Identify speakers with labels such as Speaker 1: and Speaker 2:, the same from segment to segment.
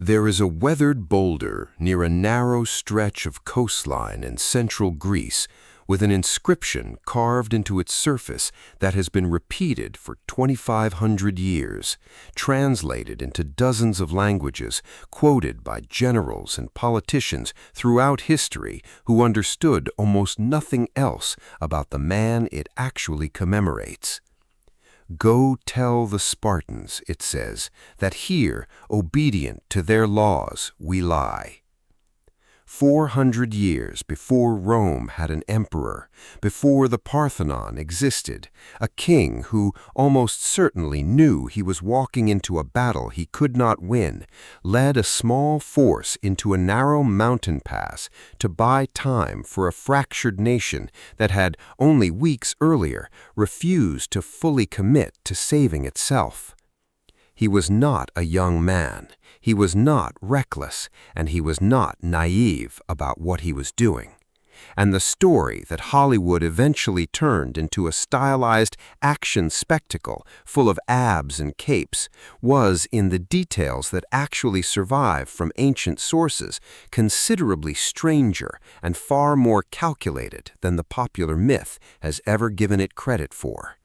Speaker 1: There is a weathered boulder near a narrow stretch of coastline in central Greece with an inscription carved into its surface that has been repeated for 2,500 years, translated into dozens of languages, quoted by generals and politicians throughout history who understood almost nothing else about the man it actually commemorates. "Go tell the Spartans," it says, "that here, obedient to their laws, we lie." 400 years before Rome had an emperor, before the Parthenon existed, a king who almost certainly knew he was walking into a battle he could not win, led a small force into a narrow mountain pass to buy time for a fractured nation that had, only weeks earlier, refused to fully commit to saving itself. He was not a young man, he was not reckless, and he was not naive about what he was doing. And the story that Hollywood eventually turned into a stylized action spectacle full of abs and capes was, in the details that actually survive from ancient sources, considerably stranger and far more calculated than the popular myth has ever given it credit for.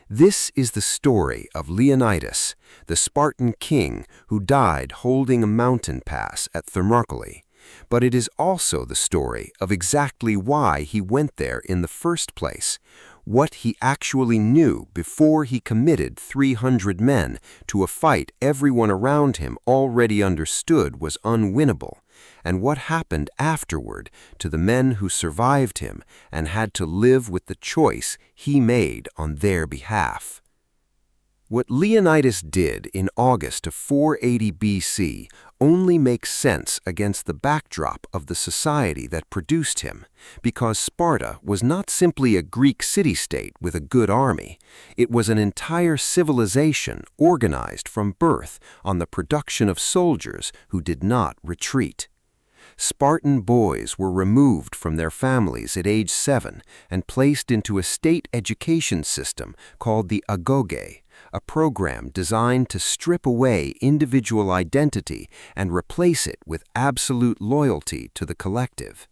Speaker 1: This is the story of Leonidas, the Spartan king who died holding a mountain pass at Thermopylae, but it is also the story of exactly why he went there in the first place, what he actually knew before he committed 300 men to a fight everyone around him already understood was unwinnable, and what happened afterward to the men who survived him and had to live with the choice he made on their behalf. What Leonidas did in August of 480 BC only makes sense against the backdrop of the society that produced him, because Sparta was not simply a Greek city-state with a good army. It was an entire civilization organized from birth on the production of soldiers who did not retreat. Spartan boys were removed from their families at age 7 and placed into a state education system called the agoge, a program designed to strip away individual identity and replace it with absolute loyalty to the collective.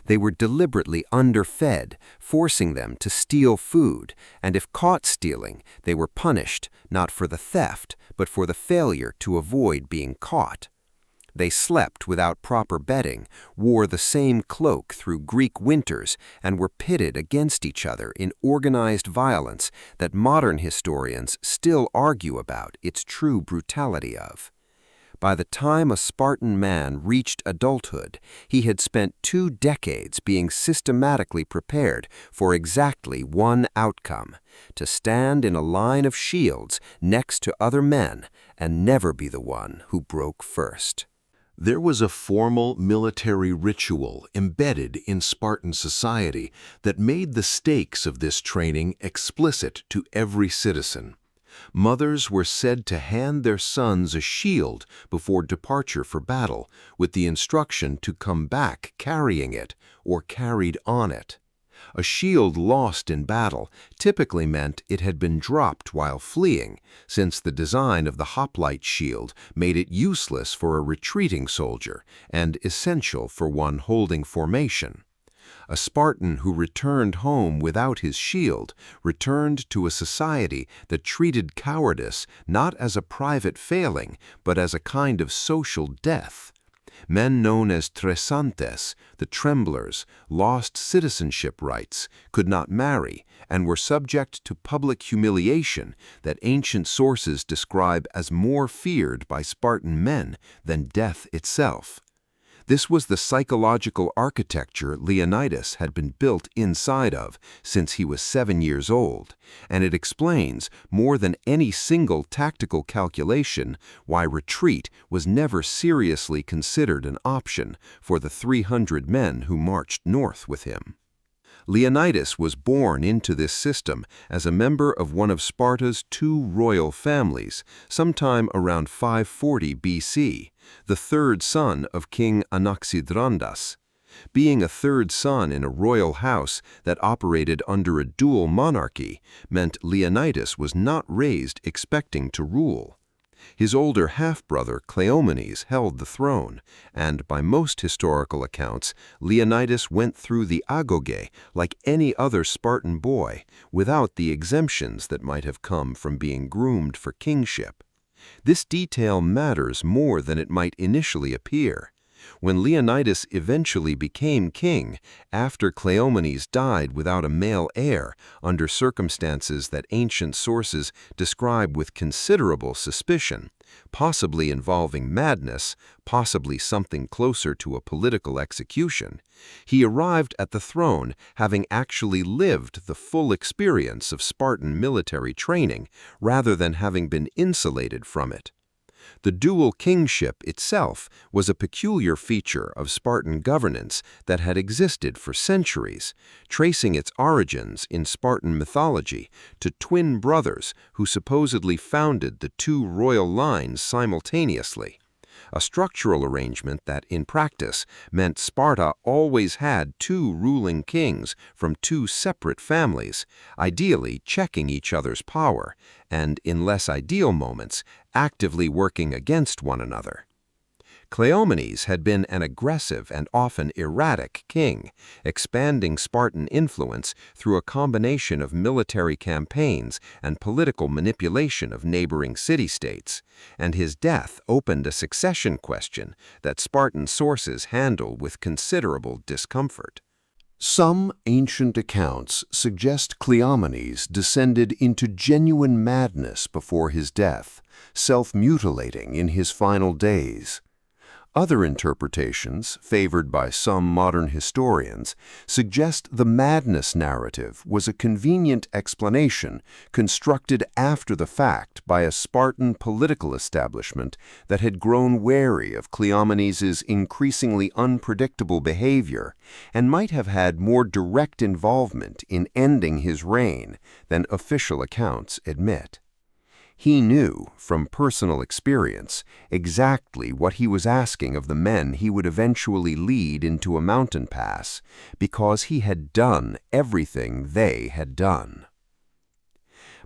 Speaker 1: They were deliberately underfed, forcing them to steal food, and if caught stealing, they were punished not for the theft, but for the failure to avoid being caught. They slept without proper bedding, wore the same cloak through Greek winters, and were pitted against each other in organized violence that modern historians still argue about its true brutality of. By the time a Spartan man reached adulthood, he had spent 2 decades being systematically prepared for exactly one outcome: to stand in a line of shields next to other men and never be the one who broke first.
Speaker 2: There was a formal military ritual embedded in Spartan society that made the stakes of this training explicit to every citizen. Mothers were said to hand their sons a shield before departure for battle, with the instruction to come back carrying it or carried on it. A shield lost in battle typically meant it had been dropped while fleeing, since the design of the hoplite shield made it useless for a retreating soldier and essential for one holding formation. A Spartan who returned home without his shield returned to a society that treated cowardice not as a private failing, but as a kind of social death. Men known as tresantes, the tremblers, lost citizenship rights, could not marry, and were subject to public humiliation that ancient sources describe as more feared by Spartan men than death itself. This was the psychological architecture Leonidas had been built inside of since he was 7 years old, and it explains, more than any single tactical calculation, why retreat was never seriously considered an option for the 300 men who marched north with him. Leonidas was born into this system as a member of one of Sparta's 2 royal families, sometime around 540 BC, the 3rd son of King Anaxidrondas. Being a 3rd son in a royal house that operated under a dual monarchy meant Leonidas was not raised expecting to rule.
Speaker 1: His older half-brother Cleomenes held the throne, and by most historical accounts, Leonidas went through the agoge like any other Spartan boy, without the exemptions that might have come from being groomed for kingship. This detail matters more than it might initially appear. When Leonidas eventually became king, after Cleomenes died without a male heir, under circumstances that ancient sources describe with considerable suspicion, possibly involving madness, possibly something closer to a political execution, he arrived at the throne having actually lived the full experience of Spartan military training, rather than having been insulated from it. The dual kingship itself was a peculiar feature of Spartan governance that had existed for centuries, tracing its origins in Spartan mythology to twin brothers who supposedly founded the two royal lines simultaneously. A structural arrangement that, in practice, meant Sparta always had two ruling kings from two separate families, ideally checking each other's power, and, in less ideal moments, actively working against one another. Cleomenes had been an aggressive and often erratic king, expanding Spartan influence through a combination of military campaigns and political manipulation of neighboring city-states, and his death opened a succession question that Spartan sources handle with considerable discomfort.
Speaker 2: Some ancient accounts suggest Cleomenes descended into genuine madness before his death, self-mutilating in his final days. Other interpretations, favored by some modern historians, suggest the madness narrative was a convenient explanation constructed after the fact by a Spartan political establishment that had grown wary of Cleomenes's increasingly unpredictable behavior and might have had more direct involvement in ending his reign than official accounts admit. He knew, from personal experience, exactly what he was asking of the men he would eventually lead into a mountain pass, because he had done everything they had done.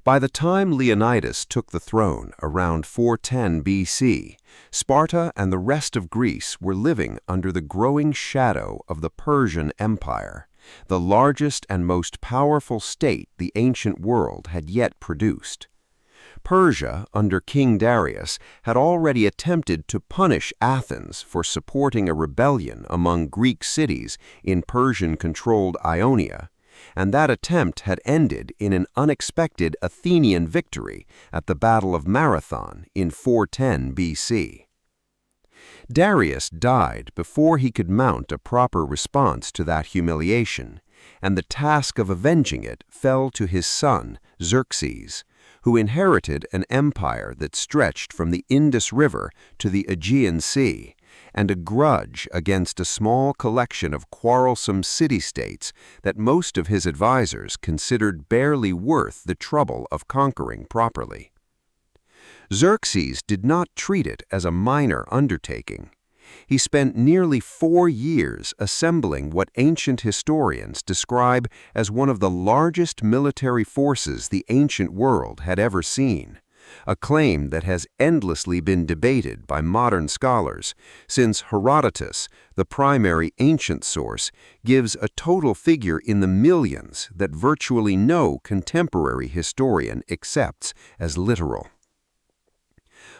Speaker 2: By the time Leonidas took the throne around 410 BC, Sparta and the rest of Greece were living under the growing shadow of the Persian Empire, the largest and most powerful state the ancient world had yet produced. Persia, under King Darius, had already attempted to punish Athens for supporting a rebellion among Greek cities in Persian-controlled Ionia, and that attempt had ended in an unexpected Athenian victory at the Battle of Marathon in 410 BC. Darius died before he could mount a proper response to that humiliation, and the task of avenging it fell to his son, Xerxes, who inherited an empire that stretched from the Indus River to the Aegean Sea, and a grudge against a small collection of quarrelsome city-states that most of his advisors considered barely worth the trouble of conquering properly. Xerxes did not treat it as a minor undertaking. He spent nearly 4 years assembling what ancient historians describe as one of the largest military forces the ancient world had ever seen, a claim that has endlessly been debated by modern scholars, since Herodotus, the primary ancient source, gives a total figure in the millions that virtually no contemporary historian accepts as literal.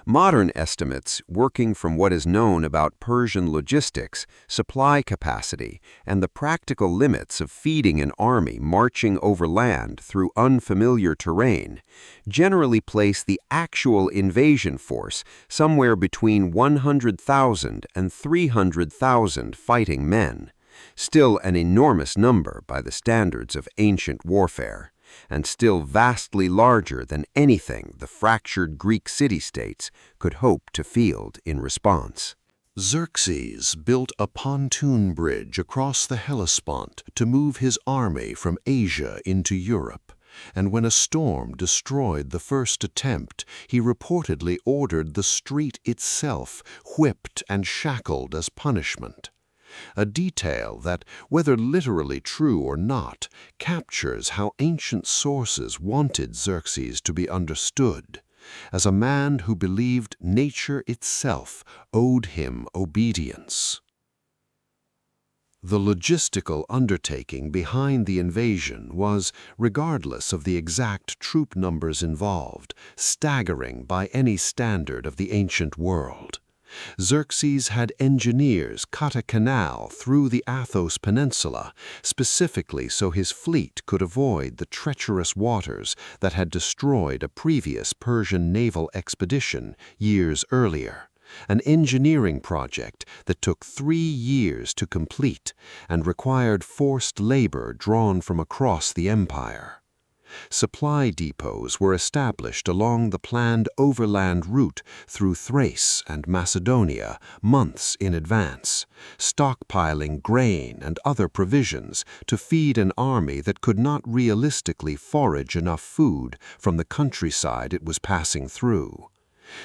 Speaker 2: Modern estimates, working from what is known about Persian logistics, supply capacity, and the practical limits of feeding an army marching over land through unfamiliar terrain, generally place the actual invasion force somewhere between 100,000 and 300,000 fighting men, still an enormous number by the standards of ancient warfare, and still vastly larger than anything the fractured Greek city-states could hope to field in response. Xerxes built a pontoon bridge across the Hellespont to move his army from Asia into Europe, and when a storm destroyed the first attempt, he reportedly ordered the street itself whipped and shackled as punishment. A detail that, whether literally true or not, captures how ancient sources wanted Xerxes to be understood, as a man who believed nature itself owed him obedience. The logistical undertaking behind the invasion was, regardless of the exact troop numbers involved, staggering by any standard of the ancient world. Xerxes had engineers cut a canal through the Athos Peninsula, specifically so his fleet could avoid the treacherous waters that had destroyed a previous Persian naval expedition years earlier. An engineering project that took 3 years to complete and required forced labor drawn from across the empire. Supply depots were established along the planned overland route through Thrace and Macedonia months in advance, stockpiling grain and other provisions to feed an army that could not realistically forage enough food from the countryside it was passing through.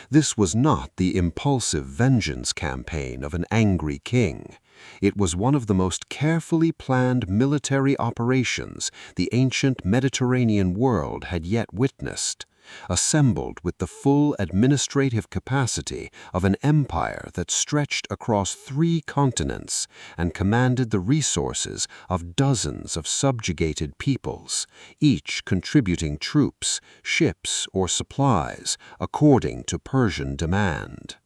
Speaker 2: This was not the impulsive vengeance campaign of an angry king. It was one of the most carefully planned military operations the ancient Mediterranean world had yet witnessed, assembled with the full administrative capacity of an empire that stretched across 3 continents and commanded the resources of dozens of subjugated peoples, each contributing troops, ships, or supplies according to Persian demand.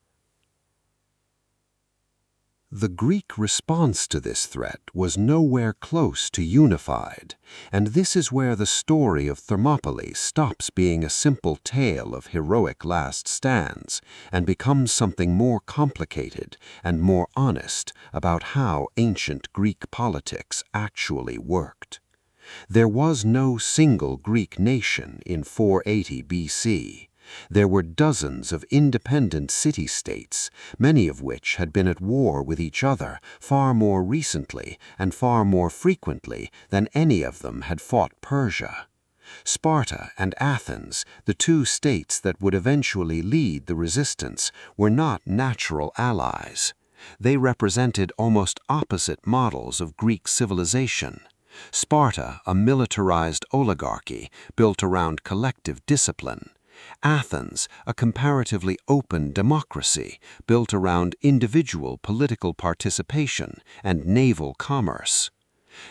Speaker 2: The Greek response to this threat was nowhere close to unified, and this is where the story of Thermopylae stops being a simple tale of heroic last stands and becomes something more complicated and more honest about how ancient Greek politics actually worked. There was no single Greek nation in 480 BC. There were dozens of independent city-states, many of which had been at war with each other far more recently and far more frequently than any of them had fought Persia. Sparta and Athens, the 2 states that would eventually lead the resistance, were not natural allies. They represented almost opposite models of Greek civilization. Sparta, a militarized oligarchy built around collective discipline. Athens, a comparatively open democracy built around individual political participation and naval commerce.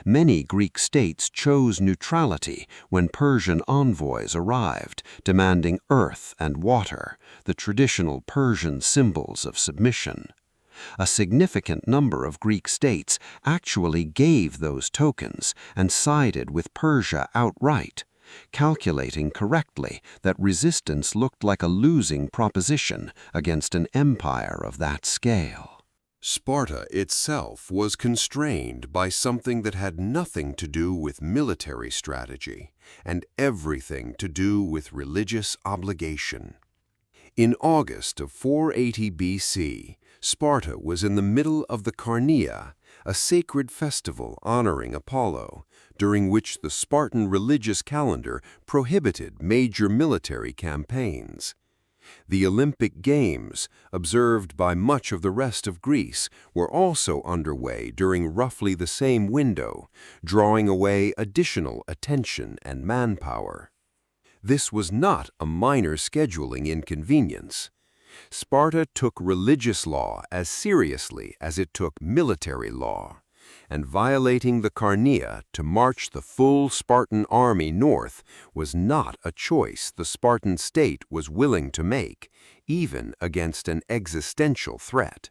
Speaker 2: Many Greek states chose neutrality when Persian envoys arrived, demanding earth and water, the traditional Persian symbols of submission. A significant number of Greek states actually gave those tokens and sided with Persia outright, calculating correctly that resistance looked like a losing proposition against an empire of that scale.
Speaker 1: Sparta itself was constrained by something that had nothing to do with military strategy and everything to do with religious obligation. In August of 480 BC, Sparta was in the middle of the Carneia, a sacred festival honoring Apollo, during which the Spartan religious calendar prohibited major military campaigns. The Olympic Games, observed by much of the rest of Greece, were also underway during roughly the same window, drawing away additional attention and manpower. This was not a minor scheduling inconvenience. Sparta took religious law as seriously as it took military law, and violating the Carneia to march the full Spartan army north was not a choice the Spartan state was willing to make, even against an existential threat.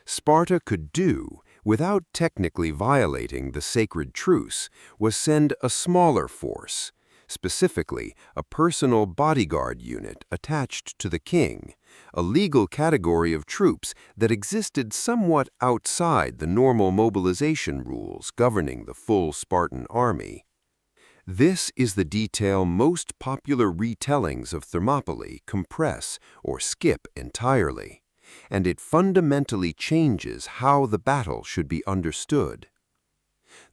Speaker 1: Sparta could do, without technically violating the sacred truce, was send a smaller force, specifically a personal bodyguard unit attached to the king, a legal category of troops that existed somewhat outside the normal mobilization rules governing the full Spartan army. This is the detail most popular retellings of Thermopylae compress or skip entirely, and it fundamentally changes how the battle should be understood.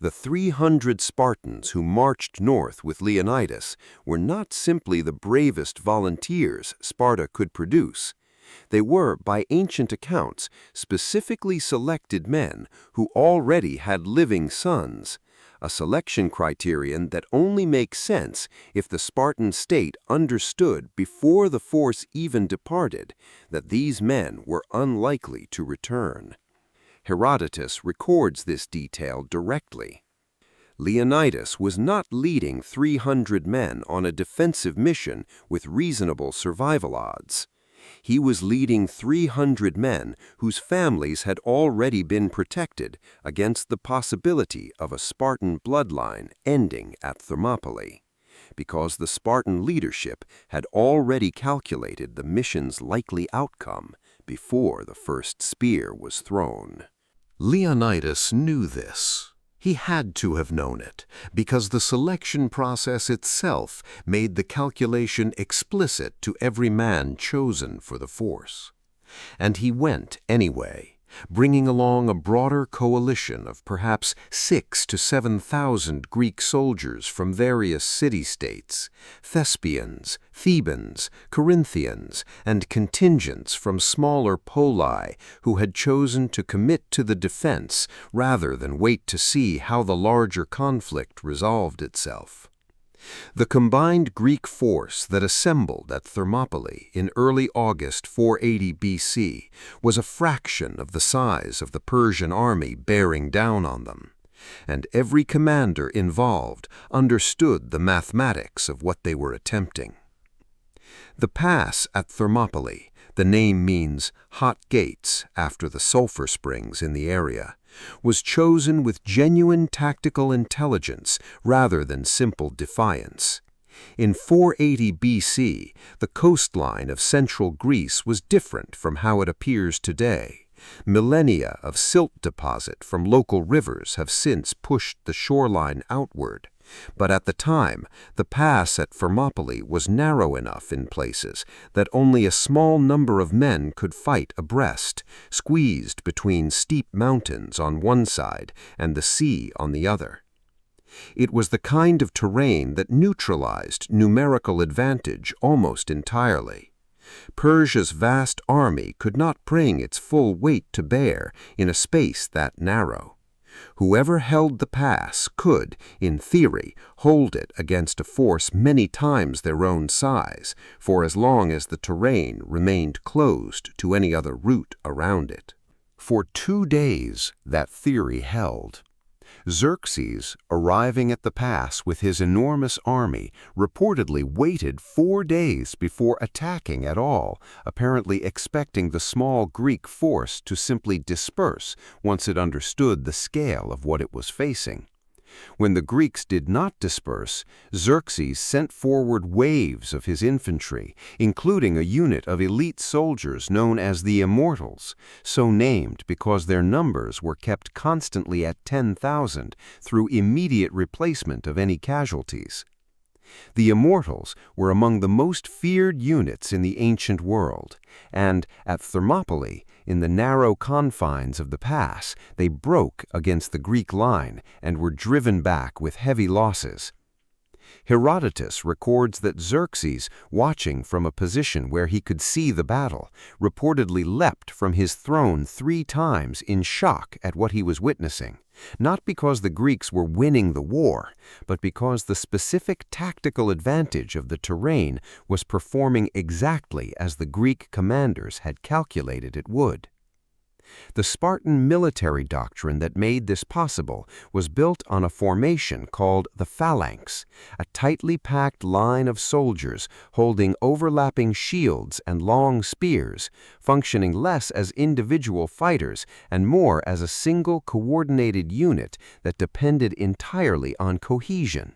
Speaker 1: The 300 Spartans who marched north with Leonidas were not simply the bravest volunteers Sparta could produce. They were, by ancient accounts, specifically selected men who already had living sons, a selection criterion that only makes sense if the Spartan state understood before the force even departed that these men were unlikely to return. Herodotus records this detail directly. Leonidas was not leading 300 men on a defensive mission with reasonable survival odds. He was leading 300 men whose families had already been protected against the possibility of a Spartan bloodline ending at Thermopylae, because the Spartan leadership had already calculated the mission's likely outcome before the first spear was thrown.
Speaker 2: Leonidas knew this. He had to have known it, because the selection process itself made the calculation explicit to every man chosen for the force. And he went anyway, bringing along a broader coalition of perhaps 6,000 to 7,000 Greek soldiers from various city-states, Thespians, Thebans, Corinthians, and contingents from smaller poli who had chosen to commit to the defense rather than wait to see how the larger conflict resolved itself. The combined Greek force that assembled at Thermopylae in early August 480 BC was a fraction of the size of the Persian army bearing down on them, and every commander involved understood the mathematics of what they were attempting. The pass at Thermopylae, the name means hot gates after the sulfur springs in the area, was chosen with genuine tactical intelligence rather than simple defiance. In 480 BC, the coastline of central Greece was different from how it appears today. Millennia of silt deposit from local rivers have since pushed the shoreline outward. But at the time, the pass at Thermopylae was narrow enough in places that only a small number of men could fight abreast, squeezed between steep mountains on one side and the sea on the other. It was the kind of terrain that neutralized numerical advantage almost entirely. Persia's vast army could not bring its full weight to bear in a space that narrow. Whoever held the pass could, in theory, hold it against a force many times their own size, for as long as the terrain remained closed to any other route around it.
Speaker 1: For 2 days, that theory held. Xerxes, arriving at the pass with his enormous army, reportedly waited 4 days before attacking at all, apparently expecting the small Greek force to simply disperse once it understood the scale of what it was facing. When the Greeks did not disperse, Xerxes sent forward waves of his infantry, including a unit of elite soldiers known as the Immortals, so named because their numbers were kept constantly at 10,000 through immediate replacement of any casualties. The Immortals were among the most feared units in the ancient world, and at Thermopylae, in the narrow confines of the pass, they broke against the Greek line and were driven back with heavy losses. Herodotus records that Xerxes, watching from a position where he could see the battle, reportedly leapt from his throne 3 times in shock at what he was witnessing, not because the Greeks were winning the war, but because the specific tactical advantage of the terrain was performing exactly as the Greek commanders had calculated it would. The Spartan military doctrine that made this possible was built on a formation called the phalanx, a tightly packed line of soldiers holding overlapping shields and long spears, functioning less as individual fighters and more as a single coordinated unit that depended entirely on cohesion.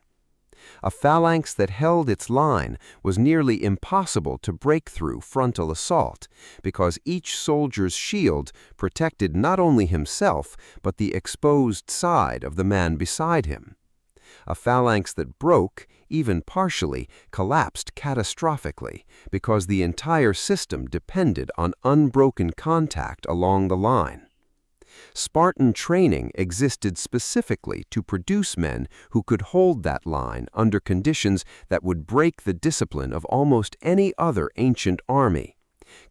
Speaker 1: A phalanx that held its line was nearly impossible to break through frontal assault, because each soldier's shield protected not only himself, but the exposed side of the man beside him. A phalanx that broke, even partially, collapsed catastrophically, because the entire system depended on unbroken contact along the line. Spartan training existed specifically to produce men who could hold that line under conditions that would break the discipline of almost any other ancient army.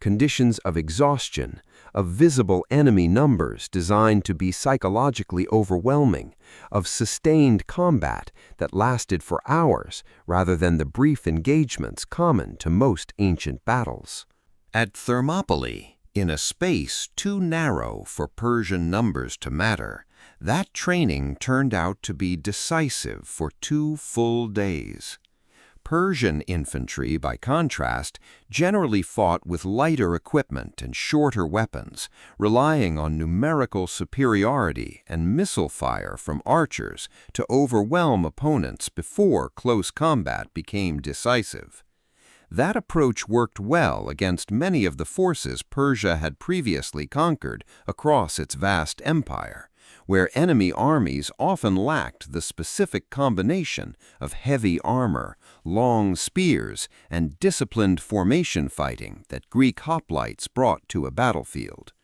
Speaker 1: conditions of exhaustion, of visible enemy numbers designed to be psychologically overwhelming, of sustained combat that lasted for hours rather than the brief engagements common to most ancient battles.
Speaker 2: At Thermopylae, in a space too narrow for Persian numbers to matter, that training turned out to be decisive for 2 full days. Persian infantry, by contrast, generally fought with lighter equipment and shorter weapons, relying on numerical superiority and missile fire from archers to overwhelm opponents before close combat became decisive. That approach worked well against many of the forces Persia had previously conquered across its vast empire, where enemy armies often lacked the specific combination of heavy armor, long spears, and disciplined formation fighting that Greek hoplites brought to a battlefield.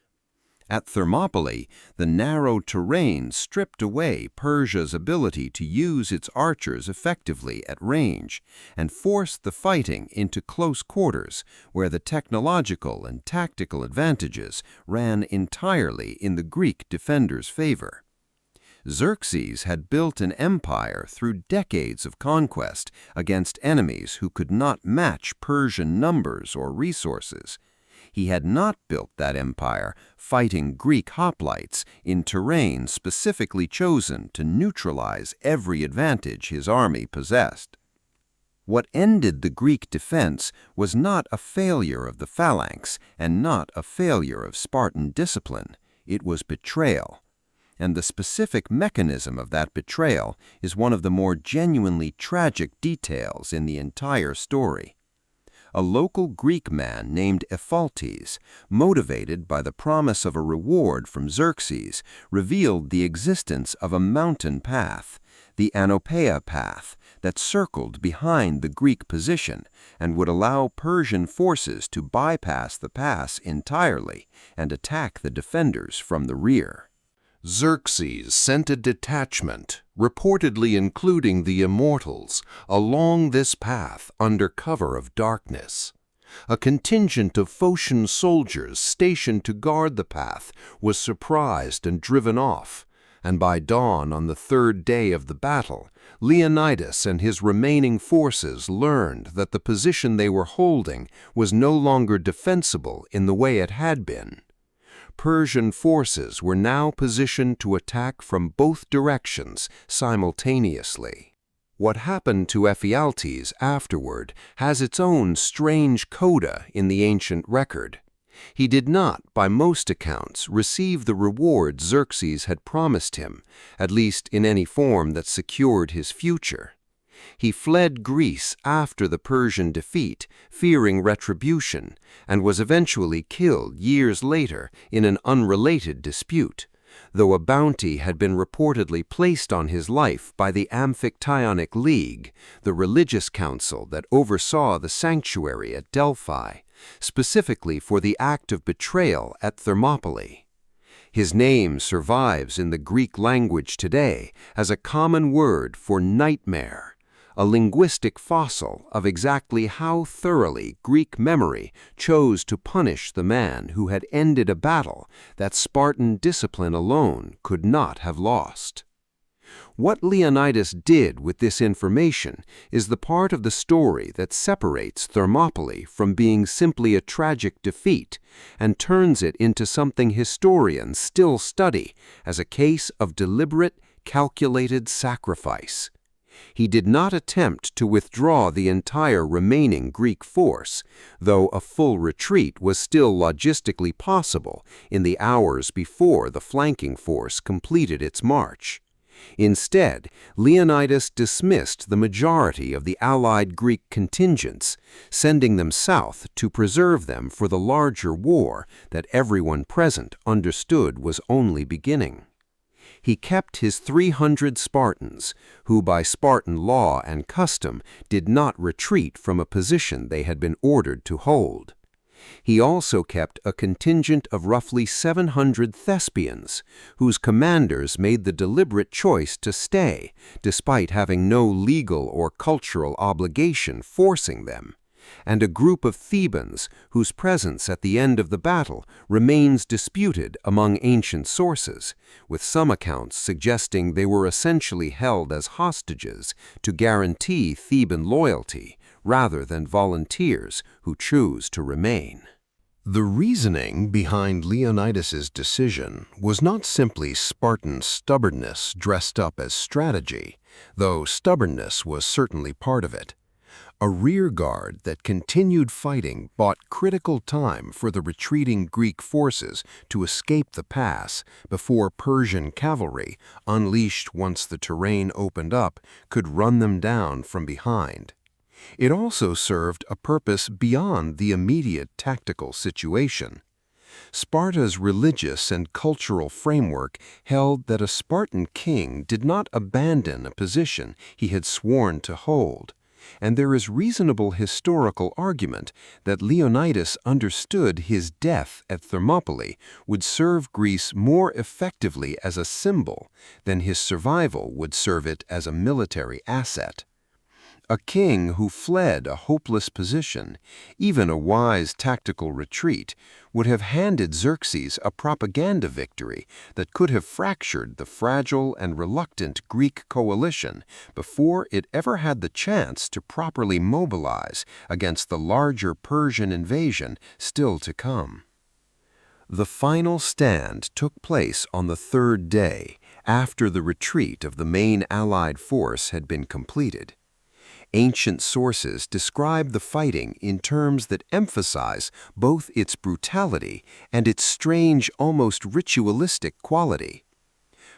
Speaker 2: At Thermopylae, the narrow terrain stripped away Persia's ability to use its archers effectively at range and forced the fighting into close quarters, where the technological and tactical advantages ran entirely in the Greek defenders' favor. Xerxes had built an empire through decades of conquest against enemies who could not match Persian numbers or resources. He had not built that empire fighting Greek hoplites in terrain specifically chosen to neutralize every advantage his army possessed. What ended the Greek defense was not a failure of the phalanx and not a failure of Spartan discipline. It was betrayal. And the specific mechanism of that betrayal is one of the more genuinely tragic details in the entire story. A local Greek man named Ephialtes, motivated by the promise of a reward from Xerxes, revealed the existence of a mountain path, the Anopeia path, that circled behind the Greek position and would allow Persian forces to bypass the pass entirely and attack the defenders from the rear.
Speaker 1: Xerxes sent a detachment, reportedly including the immortals, along this path under cover of darkness. A contingent of Phocian soldiers stationed to guard the path was surprised and driven off, and by dawn on the 3rd day of the battle, Leonidas and his remaining forces learned that the position they were holding was no longer defensible in the way it had been. Persian forces were now positioned to attack from both directions simultaneously. What happened to Ephialtes afterward has its own strange coda in the ancient record. He did not, by most accounts, receive the reward Xerxes had promised him, at least in any form that secured his future. He fled Greece after the Persian defeat, fearing retribution, and was eventually killed years later in an unrelated dispute, though a bounty had been reportedly placed on his life by the Amphictyonic League, the religious council that oversaw the sanctuary at Delphi, specifically for the act of betrayal at Thermopylae. His name survives in the Greek language today as a common word for nightmare, a linguistic fossil of exactly how thoroughly Greek memory chose to punish the man who had ended a battle that Spartan discipline alone could not have lost. What Leonidas did with this information is the part of the story that separates Thermopylae from being simply a tragic defeat and turns it into something historians still study as a case of deliberate, calculated sacrifice. He did not attempt to withdraw the entire remaining Greek force, though a full retreat was still logistically possible in the hours before the flanking force completed its march. Instead, Leonidas dismissed the majority of the allied Greek contingents, sending them south to preserve them for the larger war that everyone present understood was only beginning. He kept his 300 Spartans, who by Spartan law and custom did not retreat from a position they had been ordered to hold. He also kept a contingent of roughly 700 Thespians, whose commanders made the deliberate choice to stay, despite having no legal or cultural obligation forcing them, and a group of Thebans whose presence at the end of the battle remains disputed among ancient sources, with some accounts suggesting they were essentially held as hostages to guarantee Theban loyalty rather than volunteers who choose to remain.
Speaker 2: The reasoning behind Leonidas's decision was not simply Spartan stubbornness dressed up as strategy, though stubbornness was certainly part of it. A rearguard that continued fighting bought critical time for the retreating Greek forces to escape the pass before Persian cavalry, unleashed once the terrain opened up, could run them down from behind. It also served a purpose beyond the immediate tactical situation. Sparta's religious and cultural framework held that a Spartan king did not abandon a position he had sworn to hold, and there is reasonable historical argument that Leonidas understood his death at Thermopylae would serve Greece more effectively as a symbol than his survival would serve it as a military asset. A king who fled a hopeless position, even a wise tactical retreat, would have handed Xerxes a propaganda victory that could have fractured the fragile and reluctant Greek coalition before it ever had the chance to properly mobilize against the larger Persian invasion still to come. The final stand took place on the third day, after the retreat of the main Allied force had been completed. Ancient sources describe the fighting in terms that emphasize both its brutality and its strange, almost ritualistic quality.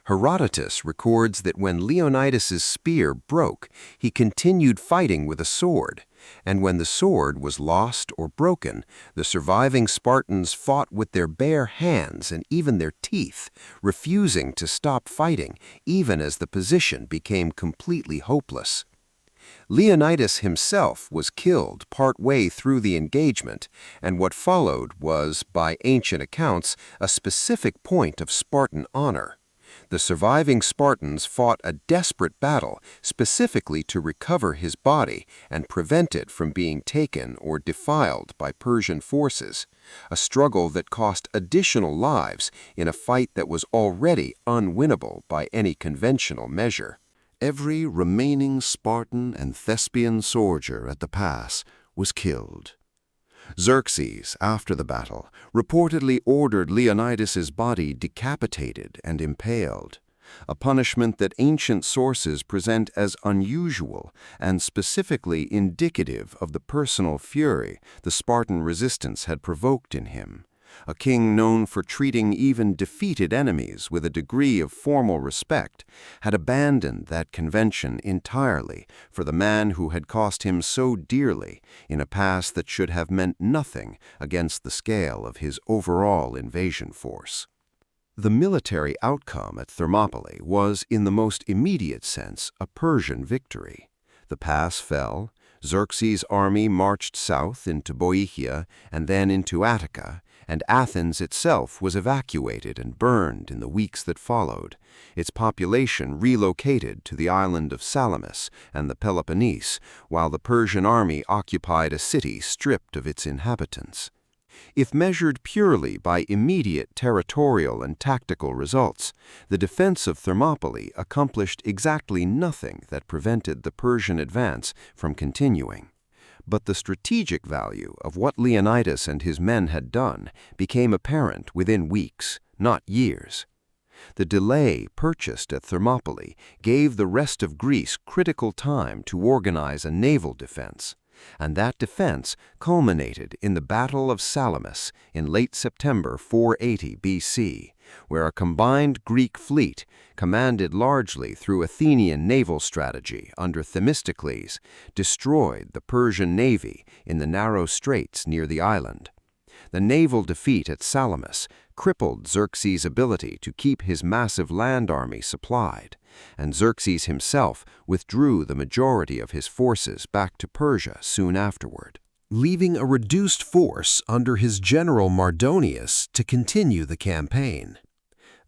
Speaker 2: Herodotus records that when Leonidas's spear broke, he continued fighting with a sword, and when the sword was lost or broken, the surviving Spartans fought with their bare hands and even their teeth, refusing to stop fighting even as the position became completely hopeless. Leonidas himself was killed partway through the engagement, and what followed was, by ancient accounts, a specific point of Spartan honor. The surviving Spartans fought a desperate battle specifically to recover his body and prevent it from being taken or defiled by Persian forces, a struggle that cost additional lives in a fight that was already unwinnable by any conventional measure. Every remaining Spartan and Thespian soldier at the pass was killed. Xerxes, after the battle, reportedly ordered Leonidas's body decapitated and impaled, a punishment that ancient sources present as unusual and specifically indicative of the personal fury the Spartan resistance had provoked in him. A king known for treating even defeated enemies with a degree of formal respect had abandoned that convention entirely for the man who had cost him so dearly in a pass that should have meant nothing against the scale of his overall invasion force. The military outcome at Thermopylae was, in the most immediate sense, a Persian victory. The pass fell, Xerxes' army marched south into Boeotia and then into Attica, and Athens itself was evacuated and burned in the weeks that followed, its population relocated to the island of Salamis and the Peloponnese, while the Persian army occupied a city stripped of its inhabitants. If measured purely by immediate territorial and tactical results, the defense of Thermopylae accomplished exactly nothing that prevented the Persian advance from continuing. But the strategic value of what Leonidas and his men had done became apparent within weeks, not years. The delay purchased at Thermopylae gave the rest of Greece critical time to organize a naval defense, and that defense culminated in the Battle of Salamis in late September 480 BC, where a combined Greek fleet, commanded largely through Athenian naval strategy under Themistocles, destroyed the Persian navy in the narrow straits near the island. The naval defeat at Salamis crippled Xerxes' ability to keep his massive land army supplied, and Xerxes himself withdrew the majority of his forces back to Persia soon afterward, leaving a reduced force under his general Mardonius to continue the campaign.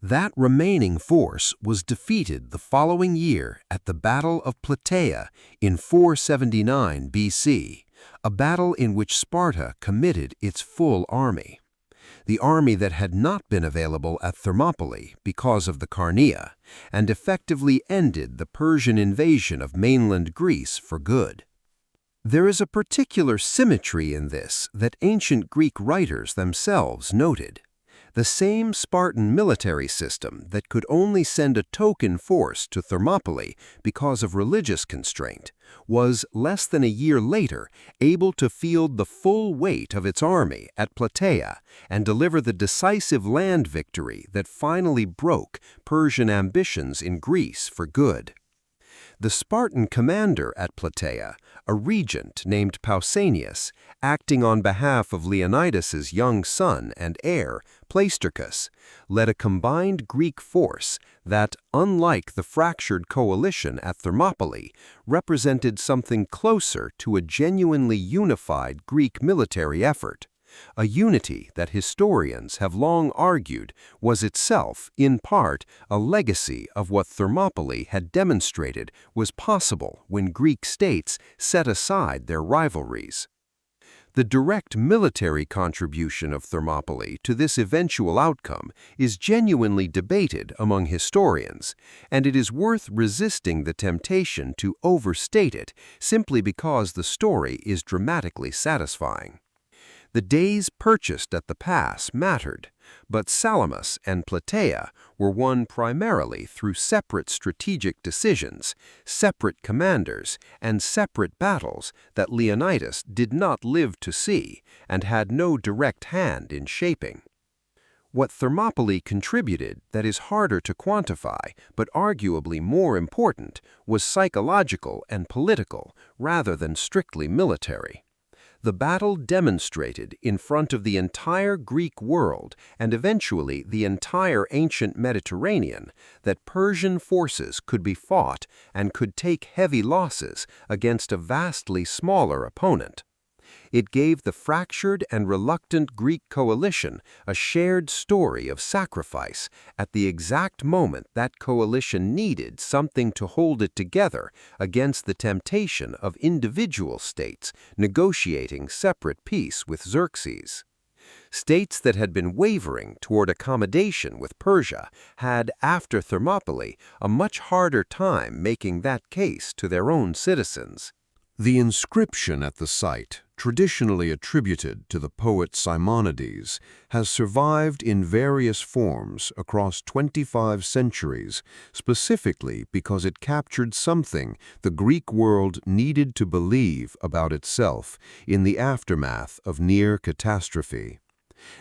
Speaker 2: That remaining force was defeated the following year at the Battle of Plataea in 479 BC,
Speaker 1: a battle in which Sparta committed its full army. The army that had not been available at Thermopylae because of the Carneia, and effectively ended the Persian invasion of mainland Greece for good. There is a particular symmetry in this that ancient Greek writers themselves noted. The same Spartan military system that could only send a token force to Thermopylae because of religious constraint was, less than a year later, able to field the full weight of its army at Plataea and deliver the decisive land victory that finally broke Persian ambitions in Greece for good. The Spartan commander at Plataea, a regent named Pausanias, acting on behalf of Leonidas's young son and heir, Pleistorchus, led a combined Greek force that, unlike the fractured coalition at Thermopylae, represented something closer to a genuinely unified Greek military effort. A unity that historians have long argued was itself, in part, a legacy of what Thermopylae had demonstrated was possible when Greek states set aside their rivalries. The direct military contribution of Thermopylae to this eventual outcome is genuinely debated among historians, and it is worth resisting the temptation to overstate it simply because the story is dramatically satisfying. The days purchased at the pass mattered, but Salamis and Plataea were won primarily through separate strategic decisions, separate commanders, and separate battles that Leonidas did not live to see and had no direct hand in shaping. What Thermopylae contributed that is harder to quantify, but arguably more important, was psychological and political rather than strictly military. The battle demonstrated in front of the entire Greek world and eventually the entire ancient Mediterranean that Persian forces could be fought and could take heavy losses against a vastly smaller opponent. It gave the fractured and reluctant Greek coalition a shared story of sacrifice at the exact moment that coalition needed something to hold it together against the temptation of individual states negotiating separate peace with Xerxes. States that had been wavering toward accommodation with Persia had, after Thermopylae, a much harder time making that case to their own citizens.
Speaker 2: The inscription at the site, traditionally attributed to the poet Simonides, has survived in various forms across 25 centuries, specifically because it captured something the Greek world needed to believe about itself in the aftermath of near catastrophe.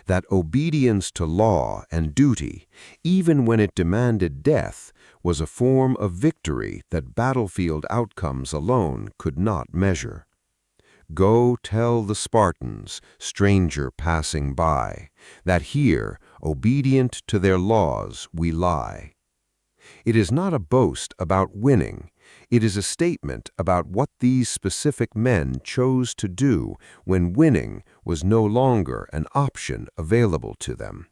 Speaker 2: That obedience to law and duty, even when it demanded death, was a form of victory that battlefield outcomes alone could not measure. Go tell the Spartans, stranger passing by, that here, obedient to their laws, we lie. It is not a boast about winning. It is a statement about what these specific men chose to do when winning was no longer an option available to them.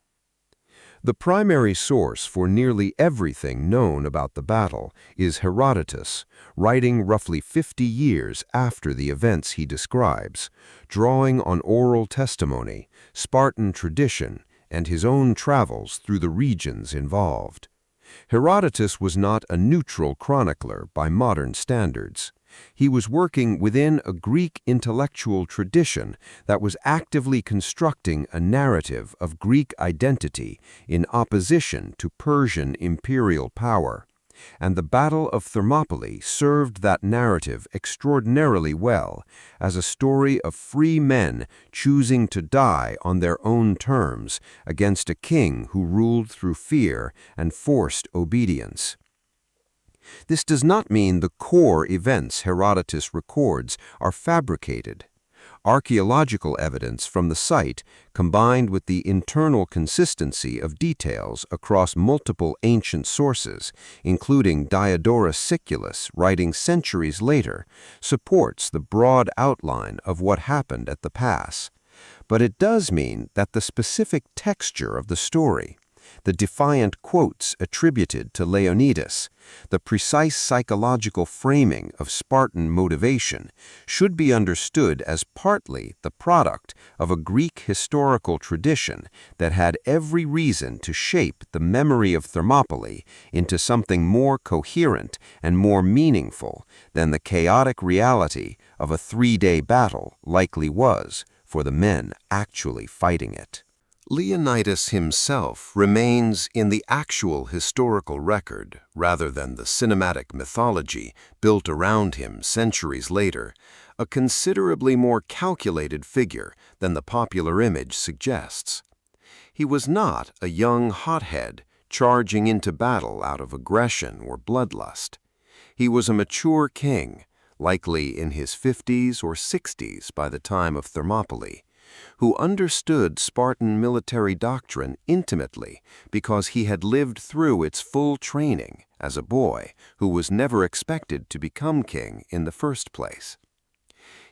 Speaker 2: The primary source for nearly everything known about the battle is Herodotus, writing roughly 50 years after the events he describes, drawing on oral testimony, Spartan tradition, and his own travels through the regions involved. Herodotus was not a neutral chronicler by modern standards. He was working within a Greek intellectual tradition that was actively constructing a narrative of Greek identity in opposition to Persian imperial power, and the Battle of Thermopylae served that narrative extraordinarily well as a story of free men choosing to die on their own terms against a king who ruled through fear and forced obedience. This does not mean the core events Herodotus records are fabricated. Archaeological evidence from the site, combined with the internal consistency of details across multiple ancient sources, including Diodorus Siculus writing centuries later, supports the broad outline of what happened at the pass. But it does mean that the specific texture of the story,
Speaker 1: the defiant quotes attributed to Leonidas, the precise psychological framing of Spartan motivation should be understood as partly the product of a Greek historical tradition that had every reason to shape the memory of Thermopylae into something more coherent and more meaningful than the chaotic reality of a 3-day battle likely was for the men actually fighting it. Leonidas himself remains in the actual historical record rather than the cinematic mythology built around him centuries later, a considerably more calculated figure than the popular image suggests. He was not a young hothead charging into battle out of aggression or bloodlust. He was a mature king, likely in his 50s or 60s by the time of Thermopylae, who understood Spartan military doctrine intimately because he had lived through its full training as a boy who was never expected to become king in the first place.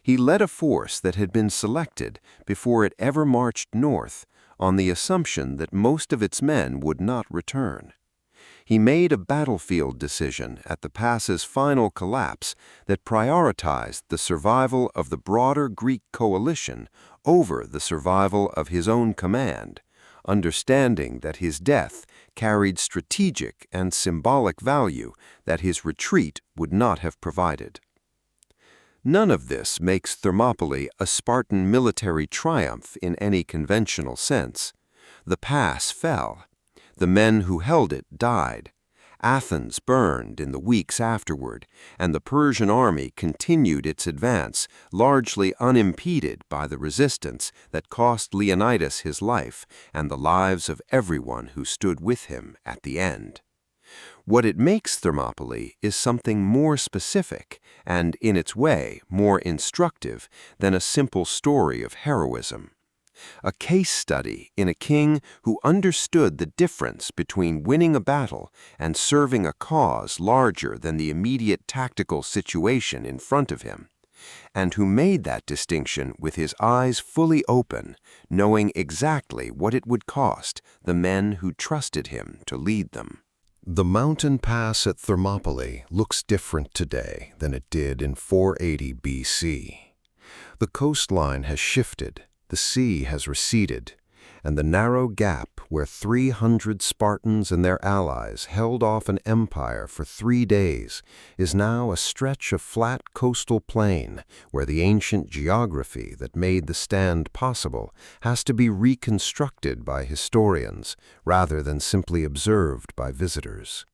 Speaker 1: He led a force that had been selected before it ever marched north on the assumption that most of its men would not return. He made a battlefield decision at the pass's final collapse that prioritized the survival of the broader Greek coalition over the survival of his own command, understanding that his death carried strategic and symbolic value that his retreat would not have provided. None of this makes Thermopylae a Spartan military triumph in any conventional sense. The pass fell. The men who held it died. Athens burned in the weeks afterward, and the Persian army continued its advance, largely unimpeded by the resistance that cost Leonidas his life and the lives of everyone who stood with him at the end. What it makes Thermopylae is something more specific and, in its way, more instructive than a simple story of heroism. A case study in a king who understood the difference between winning a battle and serving a cause larger than the immediate tactical situation in front of him, and who made that distinction with his eyes fully open, knowing exactly what it would cost the men who trusted him to lead them.
Speaker 2: The mountain pass at Thermopylae looks different today than it did in 480 BC. The coastline has shifted, the sea has receded, and the narrow gap where 300 Spartans and their allies held off an empire for 3 days is now a stretch of flat coastal plain where the ancient geography that made the stand possible has to be reconstructed by historians rather than simply observed by visitors.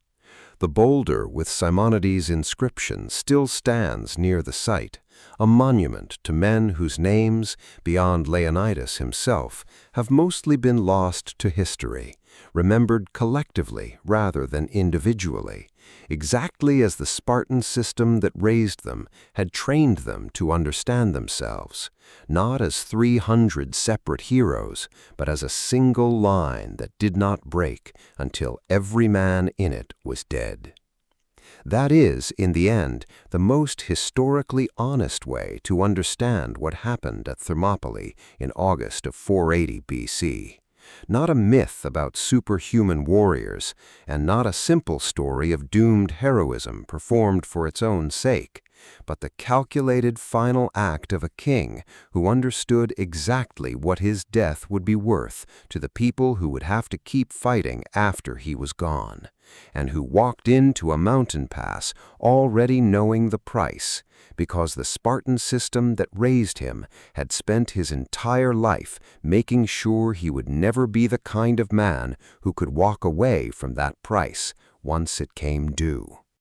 Speaker 2: The boulder with Simonides' inscription still stands near the site, a monument to men whose names, beyond Leonidas himself, have mostly been lost to history, remembered collectively rather than individually, exactly as the Spartan system that raised them had trained them to understand themselves, not as 300 separate heroes, but as a single line that did not break until every man in it was dead. That is, in the end, the most historically honest way to understand what happened at Thermopylae in August of 480 BC. Not a myth about superhuman warriors, and not a simple story of doomed heroism performed for its own sake, but the calculated final act of a king who understood exactly what his death would be worth to the people who would have to keep fighting after he was gone, and who walked into a mountain pass already knowing the price, because the Spartan system that raised him had spent his entire life making sure he would never be the kind of man who could walk away from that price once it came due.